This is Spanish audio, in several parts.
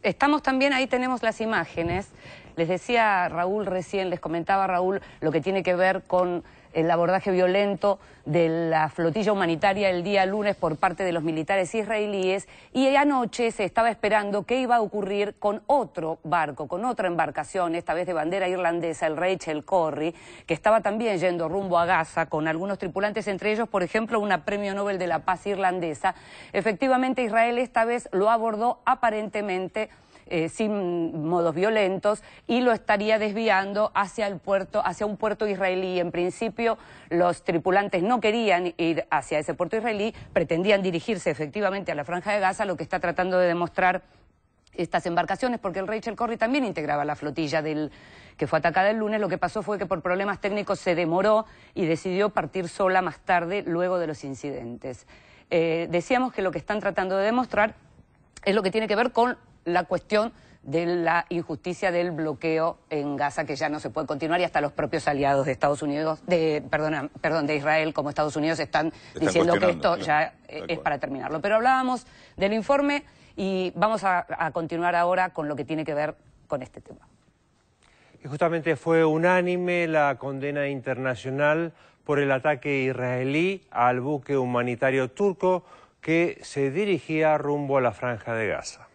Estamos también, ahí tenemos las imágenes. Les decía Raúl recién, les comentaba Raúl lo que tiene que ver con el abordaje violento de la flotilla humanitaria el día lunes por parte de los militares israelíes, y anoche se estaba esperando qué iba a ocurrir con otro barco, con otra embarcación, esta vez de bandera irlandesa, el Rachel Corrie, que estaba también yendo rumbo a Gaza con algunos tripulantes, entre ellos, por ejemplo, una premio Nobel de la Paz irlandesa. Efectivamente, Israel esta vez lo abordó aparentemente sin modos violentos, y lo estaría desviando hacia el puerto, hacia un puerto israelí. En principio los tripulantes no querían ir hacia ese puerto israelí, pretendían dirigirse efectivamente a la Franja de Gaza, lo que está tratando de demostrar estas embarcaciones, porque el Rachel Corrie también integraba la flotilla que fue atacada el lunes. Lo que pasó fue que por problemas técnicos se demoró y decidió partir sola más tarde, luego de los incidentes. Decíamos que lo que están tratando de demostrar es lo que tiene que ver con la cuestión de la injusticia del bloqueo en Gaza, que ya no se puede continuar, y hasta los propios aliados de Estados Unidos, de Israel, como Estados Unidos, están diciendo que esto ya es para terminarlo. Pero hablábamos del informe y vamos a continuar ahora con lo que tiene que ver con este tema. Y justamente fue unánime la condena internacional por el ataque israelí al buque humanitario turco que se dirigía rumbo a la Franja de Gaza.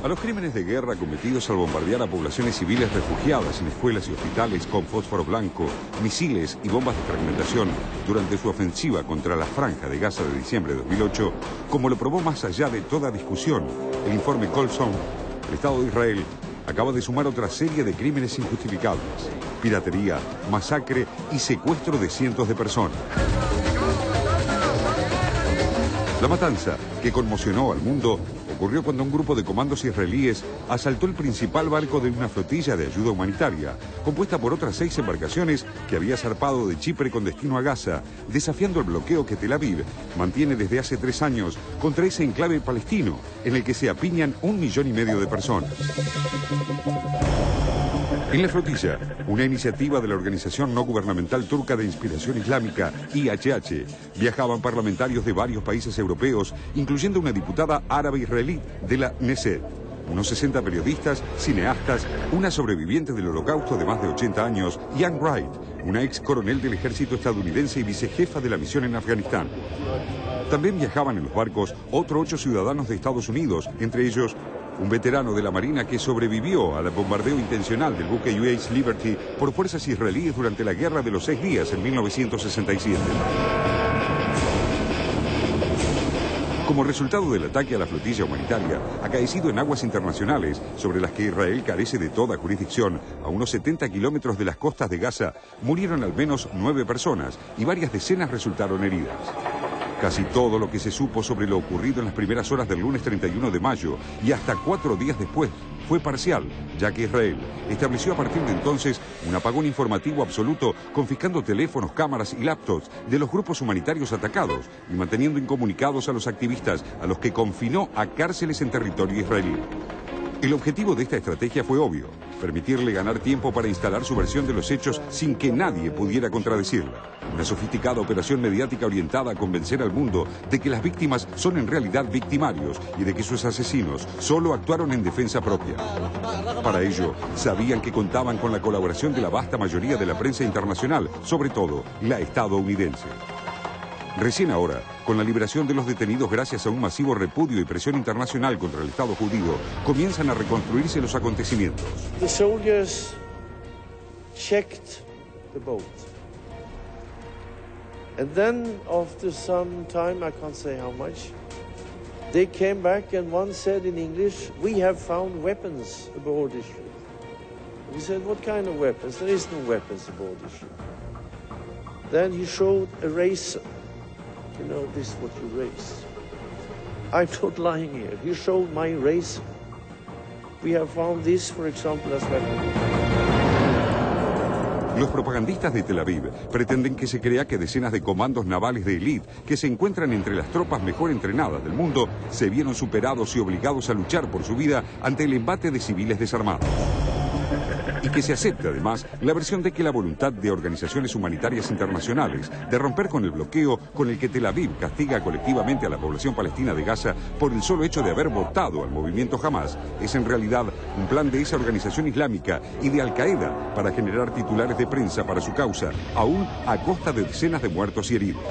A los crímenes de guerra cometidos al bombardear a poblaciones civiles refugiadas en escuelas y hospitales con fósforo blanco, misiles y bombas de fragmentación durante su ofensiva contra la Franja de Gaza de diciembre de 2008, como lo probó más allá de toda discusión el informe Colson, el Estado de Israel acaba de sumar otra serie de crímenes injustificables: piratería, masacre y secuestro de cientos de personas. La matanza, que conmocionó al mundo, ocurrió cuando un grupo de comandos israelíes asaltó el principal barco de una flotilla de ayuda humanitaria, compuesta por otras 6 embarcaciones que había zarpado de Chipre con destino a Gaza, desafiando el bloqueo que Tel Aviv mantiene desde hace 3 años contra ese enclave palestino, en el que se apiñan 1,5 millones de personas. En la flotilla, una iniciativa de la organización no gubernamental turca de inspiración islámica, IHH, viajaban parlamentarios de varios países europeos, incluyendo una diputada árabe-israelí de la Knesset, unos 60 periodistas, cineastas, una sobreviviente del Holocausto de más de 80 años, y Ann Wright, una ex coronel del ejército estadounidense y vicejefa de la misión en Afganistán. También viajaban en los barcos otros 8 ciudadanos de Estados Unidos, entre ellos un veterano de la Marina que sobrevivió al bombardeo intencional del buque USS Liberty por fuerzas israelíes durante la Guerra de los 6 días en 1967. Como resultado del ataque a la flotilla humanitaria, acaecido en aguas internacionales sobre las que Israel carece de toda jurisdicción, a unos 70 kilómetros de las costas de Gaza, murieron al menos 9 personas y varias decenas resultaron heridas. Casi todo lo que se supo sobre lo ocurrido en las primeras horas del lunes 31 de mayo y hasta 4 días después fue parcial, ya que Israel estableció a partir de entonces un apagón informativo absoluto, confiscando teléfonos, cámaras y laptops de los grupos humanitarios atacados y manteniendo incomunicados a los activistas, a los que confinó a cárceles en territorio israelí. El objetivo de esta estrategia fue obvio: permitirle ganar tiempo para instalar su versión de los hechos sin que nadie pudiera contradecirla. Una sofisticada operación mediática orientada a convencer al mundo de que las víctimas son en realidad victimarios y de que sus asesinos solo actuaron en defensa propia. Para ello, sabían que contaban con la colaboración de la vasta mayoría de la prensa internacional, sobre todo la estadounidense. Recién ahora, con la liberación de los detenidos gracias a un masivo repudio y presión internacional contra el Estado judío, comienzan a reconstruirse los acontecimientos. The soldiers checked the boat. And then, after some time, I can't say how much, they came back and one said in English, "We have found weapons aboard the ship." We said, "What kind of weapons?" "There is no weapons aboard the ship." Then he showed a razor. "You know, this is what you raise." I'm not lying here. He showed my razor. We have found this, for example, as well. Los propagandistas de Tel Aviv pretenden que se crea que decenas de comandos navales de élite que se encuentran entre las tropas mejor entrenadas del mundo se vieron superados y obligados a luchar por su vida ante el embate de civiles desarmados. Y que se acepte además la versión de que la voluntad de organizaciones humanitarias internacionales de romper con el bloqueo con el que Tel Aviv castiga colectivamente a la población palestina de Gaza por el solo hecho de haber votado al movimiento Hamas es en realidad un plan de esa organización islámica y de Al Qaeda para generar titulares de prensa para su causa, aún a costa de decenas de muertos y heridos.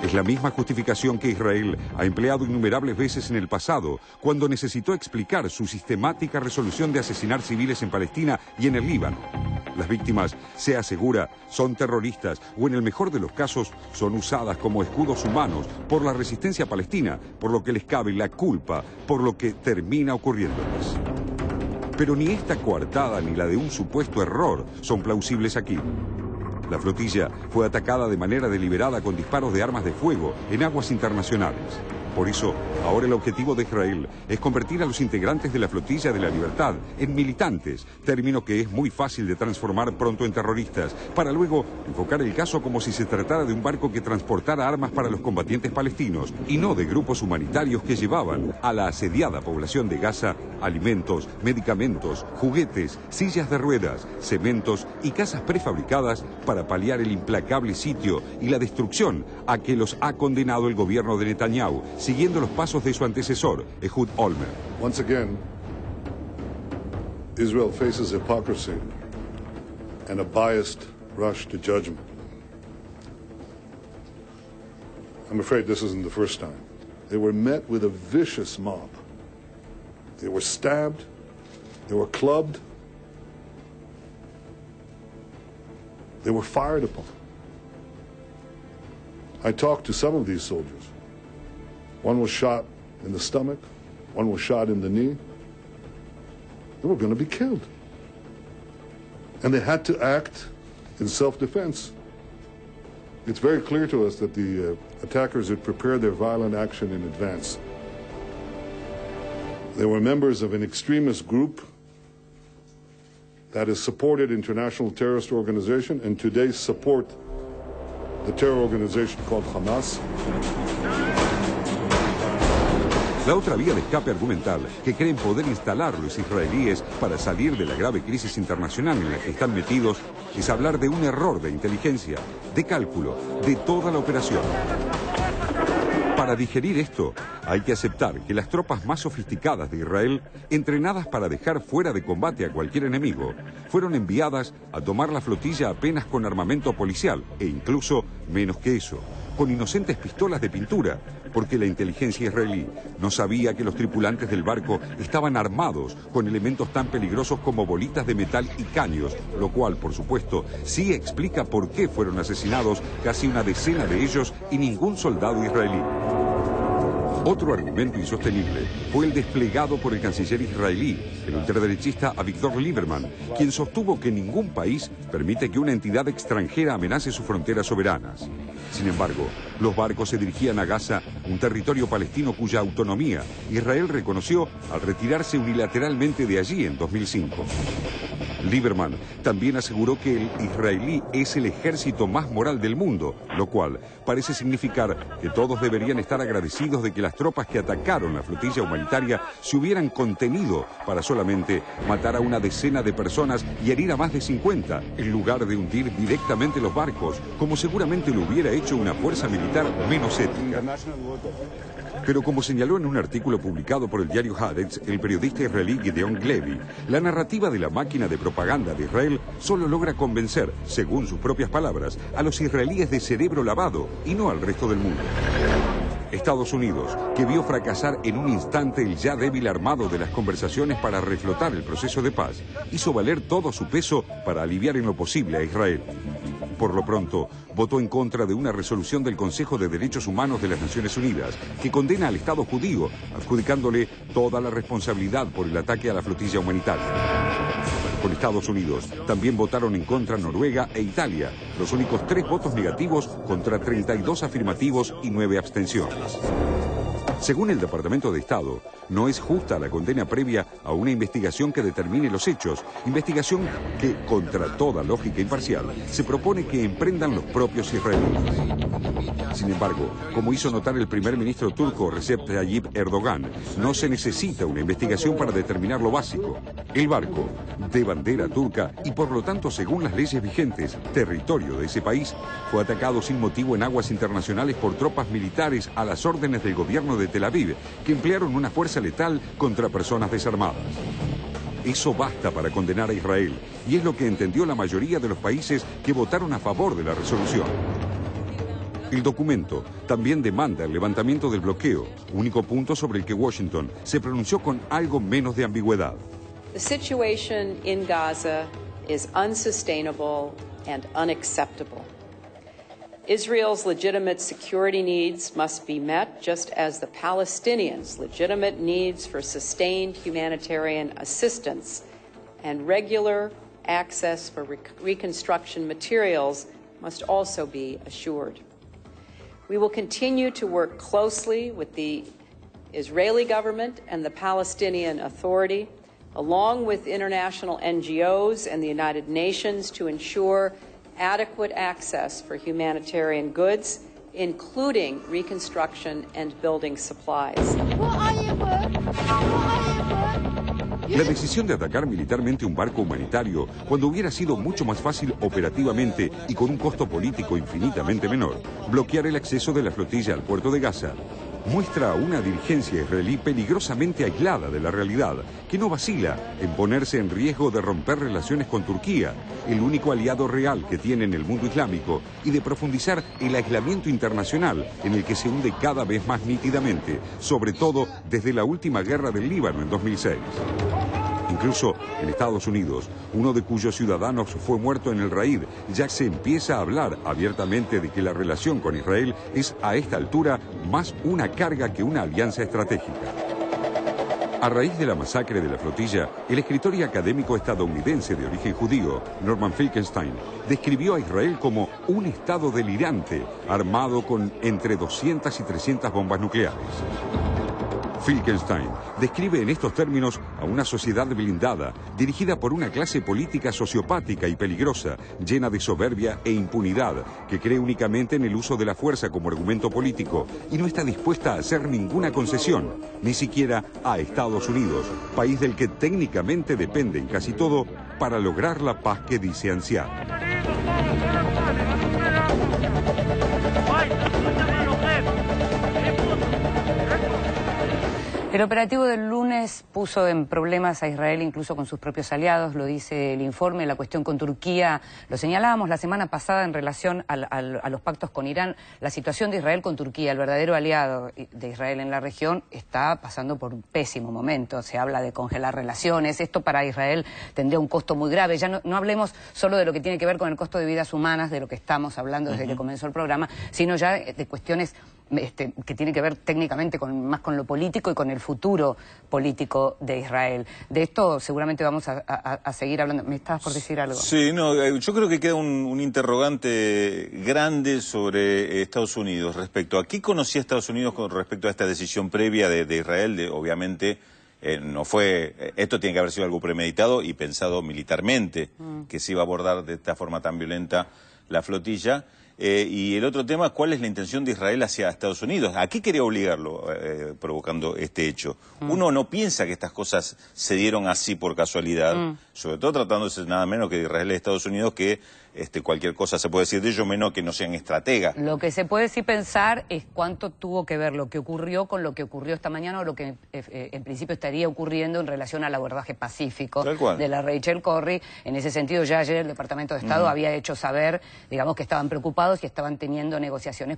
Es la misma justificación que Israel ha empleado innumerables veces en el pasado, cuando necesitó explicar su sistemática resolución de asesinar civiles en Palestina y en el Líbano. Las víctimas, se asegura, son terroristas o en el mejor de los casos son usadas como escudos humanos por la resistencia palestina, por lo que les cabe la culpa por lo que termina ocurriéndoles. Pero ni esta coartada ni la de un supuesto error son plausibles aquí. La flotilla fue atacada de manera deliberada con disparos de armas de fuego en aguas internacionales. Por eso, ahora el objetivo de Israel es convertir a los integrantes de la Flotilla de la Libertad en militantes, término que es muy fácil de transformar pronto en terroristas, para luego enfocar el caso como si se tratara de un barco que transportara armas para los combatientes palestinos y no de grupos humanitarios que llevaban a la asediada población de Gaza alimentos, medicamentos, juguetes, sillas de ruedas, cementos y casas prefabricadas para paliar el implacable sitio y la destrucción a que los ha condenado el gobierno de Netanyahu, siguiendo los pasos de su antecesor, Ehud Olmert. Once again, Israel faces hypocrisy and a biased rush to judgment. I'm afraid this isn't the first time. They were met with a vicious mob. They were stabbed, they were clubbed, they were fired upon. I talked to some of these soldiers. One was shot in the stomach, one was shot in the knee. They were going to be killed. And they had to act in self-defense. It's very clear to us that the attackers had prepared their violent action in advance. They were members of an extremist group that has supported international terrorist organization and today support the terror organization called Hamas. La otra vía de escape argumental que creen poder instalar los israelíes para salir de la grave crisis internacional en la que están metidos es hablar de un error de inteligencia, de cálculo, de toda la operación. Para digerir esto, hay que aceptar que las tropas más sofisticadas de Israel, entrenadas para dejar fuera de combate a cualquier enemigo, fueron enviadas a tomar la flotilla apenas con armamento policial, e incluso menos que eso, con inocentes pistolas de pintura, porque la inteligencia israelí no sabía que los tripulantes del barco estaban armados con elementos tan peligrosos como bolitas de metal y caños, lo cual, por supuesto, sí explica por qué fueron asesinados casi una decena de ellos y ningún soldado israelí. Otro argumento insostenible fue el desplegado por el canciller israelí, el ultraderechista Avigdor Lieberman, quien sostuvo que ningún país permite que una entidad extranjera amenace sus fronteras soberanas. Sin embargo, los barcos se dirigían a Gaza, un territorio palestino cuya autonomía Israel reconoció al retirarse unilateralmente de allí en 2005. Lieberman también aseguró que el israelí es el ejército más moral del mundo, lo cual parece significar que todos deberían estar agradecidos de que las tropas que atacaron la flotilla humanitaria se hubieran contenido para solamente matar a una decena de personas y herir a más de 50, en lugar de hundir directamente los barcos, como seguramente lo hubiera hecho una fuerza militar menos ética. Pero como señaló en un artículo publicado por el diario Haaretz, el periodista israelí Gideon Levy, la narrativa de la máquina de propaganda de Israel solo logra convencer, según sus propias palabras, a los israelíes de cerebro lavado y no al resto del mundo. Estados Unidos, que vio fracasar en un instante el ya débil armado de las conversaciones para reflotar el proceso de paz, hizo valer todo su peso para aliviar en lo posible a Israel. Por lo pronto, votó en contra de una resolución del Consejo de Derechos Humanos de las Naciones Unidas que condena al Estado judío, adjudicándole toda la responsabilidad por el ataque a la flotilla humanitaria. Con Estados Unidos también votaron en contra Noruega e Italia, los únicos 3 votos negativos contra 32 afirmativos y 9 abstenciones. Según el Departamento de Estado, no es justa la condena previa a una investigación que determine los hechos, investigación que, contra toda lógica imparcial, se propone que emprendan los propios israelíes. Sin embargo, como hizo notar el primer ministro turco Recep Tayyip Erdogan, no se necesita una investigación para determinar lo básico. El barco, de bandera turca y por lo tanto, según las leyes vigentes, territorio de ese país, fue atacado sin motivo en aguas internacionales por tropas militares a las órdenes del gobierno de Tel Aviv, que emplearon una fuerza letal contra personas desarmadas. Eso basta para condenar a Israel, y es lo que entendió la mayoría de los países que votaron a favor de la resolución. El documento también demanda el levantamiento del bloqueo, único punto sobre el que Washington se pronunció con algo menos de ambigüedad. The situation in Gaza is unsustainable and unacceptable. Israel's legitimate security needs must be met, just as the Palestinians' legitimate needs for sustained humanitarian assistance and regular access for reconstruction materials must also be assured. We will continue to work closely with the Israeli government and the Palestinian Authority, along with international NGOs and the United Nations, to ensure adequate access for humanitarian goods, including reconstruction and building supplies. La decisión de atacar militarmente un barco humanitario, cuando hubiera sido mucho más fácil operativamente y con un costo político infinitamente menor, bloquear el acceso de la flotilla al puerto de Gaza, muestra a una dirigencia israelí peligrosamente aislada de la realidad, que no vacila en ponerse en riesgo de romper relaciones con Turquía, el único aliado real que tiene en el mundo islámico, y de profundizar el aislamiento internacional en el que se hunde cada vez más nítidamente, sobre todo desde la última guerra del Líbano en 2006. Incluso en Estados Unidos, uno de cuyos ciudadanos fue muerto en el Raid, ya se empieza a hablar abiertamente de que la relación con Israel es a esta altura más una carga que una alianza estratégica. A raíz de la masacre de la flotilla, el escritor y académico estadounidense de origen judío, Norman Finkelstein, describió a Israel como un estado delirante, armado con entre 200 y 300 bombas nucleares. Finkelstein describe en estos términos a una sociedad blindada, dirigida por una clase política sociopática y peligrosa, llena de soberbia e impunidad, que cree únicamente en el uso de la fuerza como argumento político y no está dispuesta a hacer ninguna concesión, ni siquiera a Estados Unidos, país del que técnicamente depende en casi todo para lograr la paz que dice ansiar. El operativo del lunes puso en problemas a Israel incluso con sus propios aliados, lo dice el informe. La cuestión con Turquía, lo señalábamos la semana pasada en relación a los pactos con Irán. La situación de Israel con Turquía, el verdadero aliado de Israel en la región, está pasando por un pésimo momento. Se habla de congelar relaciones. Esto para Israel tendría un costo muy grave. Ya no hablemos solo de lo que tiene que ver con el costo de vidas humanas, de lo que estamos hablando desde que comenzó el programa, sino ya de cuestiones que tiene que ver técnicamente más con lo político y con el futuro político de Israel. De esto seguramente vamos a seguir hablando. ¿Me estabas por decir algo? Sí, no, yo creo que queda un interrogante grande sobre Estados Unidos respecto a qué conocía Estados Unidos con respecto a esta decisión previa de Israel. Obviamente no fue, esto tiene que haber sido algo premeditado y pensado militarmente, que se iba a abordar de esta forma tan violenta la flotilla. Y el otro tema, ¿cuál es la intención de Israel hacia Estados Unidos? ¿A qué quería obligarlo provocando este hecho? Uno no piensa que estas cosas se dieron así por casualidad, sobre todo tratándose nada menos que de Israel y Estados Unidos, que cualquier cosa se puede decir de ellos, menos que no sean estrategas. Lo que se puede sí pensar es cuánto tuvo que ver lo que ocurrió con lo que ocurrió esta mañana o lo que en principio estaría ocurriendo en relación al abordaje pacífico de la Rachel Corrie. En ese sentido, ya ayer el Departamento de Estado había hecho saber, digamos, que estaban preocupados y estaban teniendo negociaciones